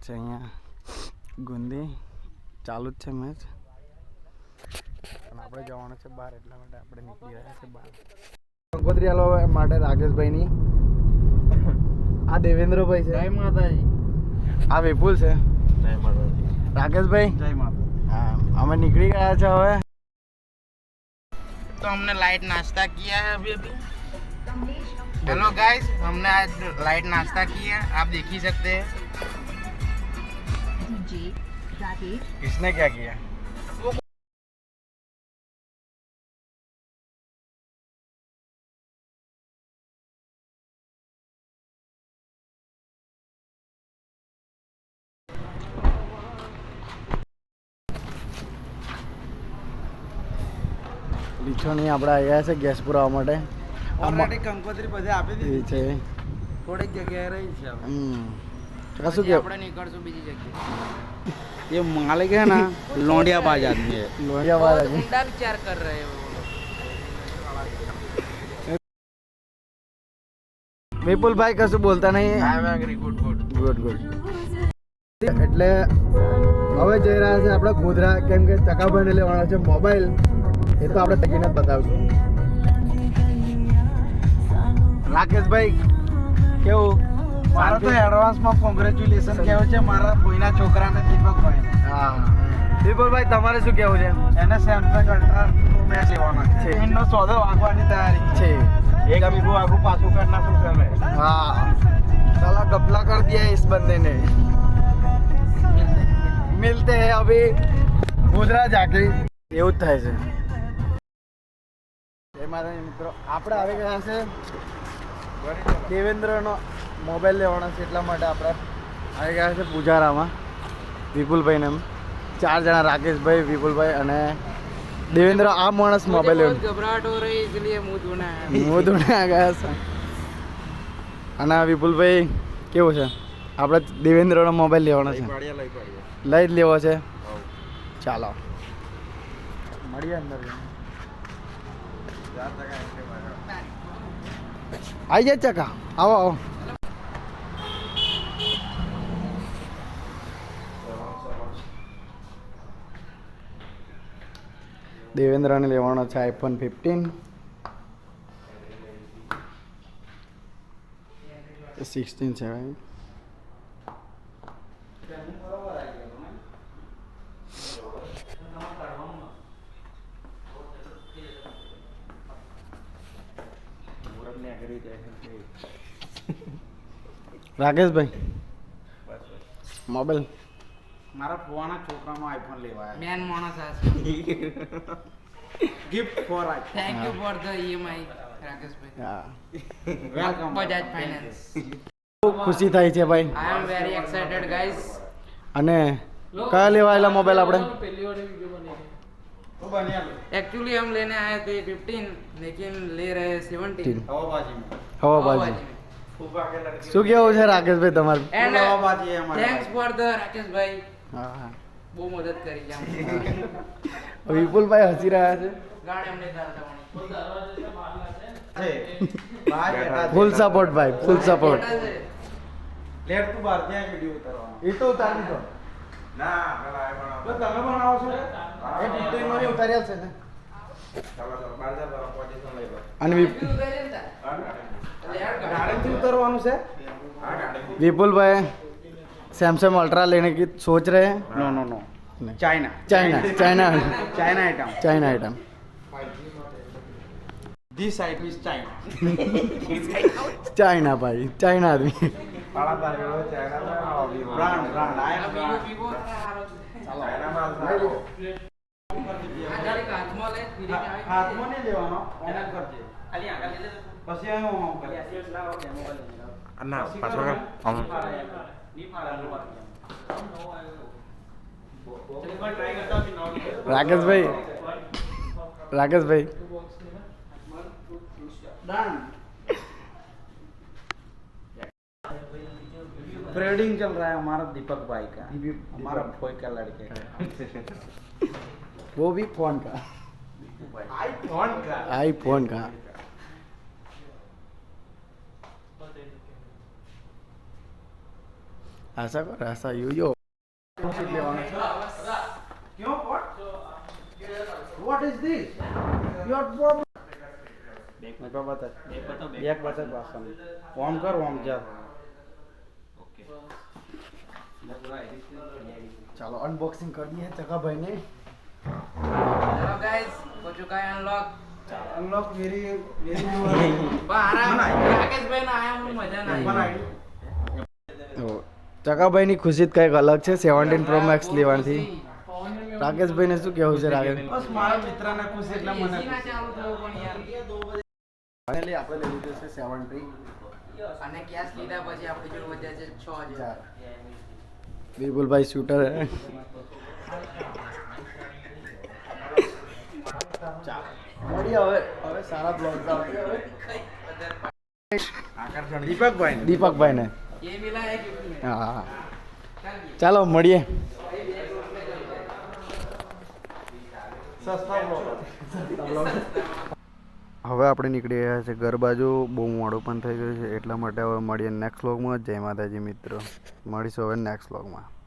છે અહીંયા ગુંદી ચાલુ જ છે મેચ અને આપણે જવાનું છે બહાર એટલા માટે આપણે નીકળી રહ્યા છે બહાર. કંકોત્રી આલવા માટે રાકેશભાઈની આ દેવેન્દ્રભાઈ છે. જય માતાજી. આ વિપુલ છે. જય માતાજી. राकेश जय माता. हाँ हमें निकली गया था हमें. तो हमने लाइट नाश्ता किया है अभी अभी. हेलो गाइस, हमने आज लाइट नाश्ता किया है, आप देख ही सकते हैं. किसने क्या किया? લીછોની આપણે આવ્યા છે ગેસ પુરાવા માટે. ઓલરેડી કંકોત્રી બધે આપી દીધી છે. થોડીક જગ્યાએ રહી છે. કશું કે આપણે નીકળશું બીજી જગ્યાએ. ये मालिक है ना लौंडियाबाज आदमी है. लोहियाबाज उल्टा विचार कर रहे हो. વિપુલ ભાઈ કશું બોલતા નહીં. I am agree. Good good good good. એટલે હવે જઈ રહ્યા છે આપણે ગોધરા, કેમ કે ચકાભાઈને લેવાનો છે મોબાઈલ. એ તો આપણે તકીને જ બતાવશું. રાકેશભાઈ કેવું? મારા તો એડવાન્સમાં કોંગ્રેચ્યુલેશન કહેવું છે મારા કોઈના છોકરાને દીપકભાઈ. હા વિપુલભાઈ તમારે શું કહેવું છે? એને સેમસંગ અલ્ટ્રા મેચ લેવાનો છે. એનો સોદો વાગવાની તૈયારી છે. એક બીજું આગું પાછું કરી નાખું તમે. हाँ साला गपला कर दिया है इस बंदे ने. मिलते हैं अभी ગોધરા જાકે. એવું જ થાય છે. એ મારા મિત્રો આપણે આવી ગયા છે દેવેન્દ્રનો મોબાઈલ લેવાનો છે એટલા માટે આપણે આવી ગયા છે પૂજારામાં. વિપુલભાઈને એમ 4 જણા, રાકેશભાઈ, વિપુલભાઈ અને देवेंद्र. આ માણસ મોબાઈલ લેવાનો घबराहट हो रही इसलिए मुंह धोना है. મોં ધોઈને આ ગયા છે. અને આ વિપુલભાઈ કેવું છે? આપણે દેવેન્દ્રનો મોબાઈલ લેવાનો છે. લઈ જ લેવો છે. ચાલો મળીએ અંદર. આવી જાય ચકા. આવો આવો. દેવેન્દ્રને લેવાનો છે iPhone 15. 16 છે ભાઈ. રાકેશભાઈ મોબાઈલ મારા ફોવાના છોકરાનો આઈફોન લેવાય. મેન માણસ આ gift for I. Thank you for the EMI રાકેશભાઈ. હા વેલકમ બજાજ ફાઇનાન્સ. ખુશી થાય છે ભાઈ. I am very excited guys. અને કયા લેવાયેલા મોબાઈલ આપણે? एक्चुअली हम लेने आए थे 15 लेकिन ले रहे 17. હવાબાજી. શું કેવું છે રાકેશભાઈ તમારું? एंड थैंक्स फॉर द राकेशભાઈ. હા હા બહુ મદદ કરી છે. વિપુલભાઈ હસી રહ્યા છે. ગાડી અમને દારવાની. ફૂલ સપોર્ટ ભાઈ, ફૂલ સપોર્ટ. લેટ તું બહાર ત્યાં વિડિયો ઉતારવાનો. એ તો ઉતારી દો. ના પેલા આ બનાવો. તો તમે બનાવો છો? એ ટીટી માં ઉતાર્યા છે ને. ચાલો ચાલો બહાર જા પોઝિશન લઈ લો. અને ગાડીથી ઉતરવાનું છે? હા ગાડી. विपुल सैमसंग अल्ट्रा लेने की सोच रहे हैं? No no no China China China China item. China item. This side is China. China भाई, चाइना आदमी. बड़ा बार चाइना में brand brand I am brand. China माल હાથમાં નહીં લેવાનો. એને કરજે ખાલી આગળ લઈ લે પછી અહીં ઓમ કરી ના પાછો કર આમ ની પાડવાનું राकेश भाई, राकेश भाई डन. ट्रेडिंग चल रहा है हमारा दीपक भाई का, हमारा भाई का लड़के का. वो भी फोन का, आईफोन का, आईफोन का. આશા કર આશા યુ લેવાનો છે क्यों what is this your problem back બતા પાછળ ઓમ કર ઓમ જા ચાલો અનબોક્સિંગ કરી દઈએ ચકાભાઈ ને हेलो गाइस हो चुका है અનલોક વેરી राकेश भाई ना आया हूँ मजा ना आई ચકાભાઈ ની ખુશી જ કંઈક અલગ છે 17 પ્રો મેક્સ લેવાથી રાકેશભાઈ ને શું કેવું છે રાકેશ બસ મારા મિત્રને ખુશ એટલે મને ના ચાલુ થયો પણ યાર ફાઇનલી આપણે લઈ લીધું છે 70 અને કેશ લીધા પછી આપણી જોડે વધ્યા છે 6000 વિપુલભાઈ શૂટર હે મળીએ હવે સારા બ્લોગ આવશે હવે દીપકભાઈ ને ये मिला है गिफ्ट में હા ચાલો મળીએ હવે આપણે નીકળી રહ્યા છે ઘર બાજુ બહુ મોડું પણ થઈ ગયું છે એટલા માટે હવે મળીએ નેક્સ્ટ વ્લોગમાં જય માતાજી મિત્રો મળીશું હવે નેક્સ્ટ વ્લોગમાં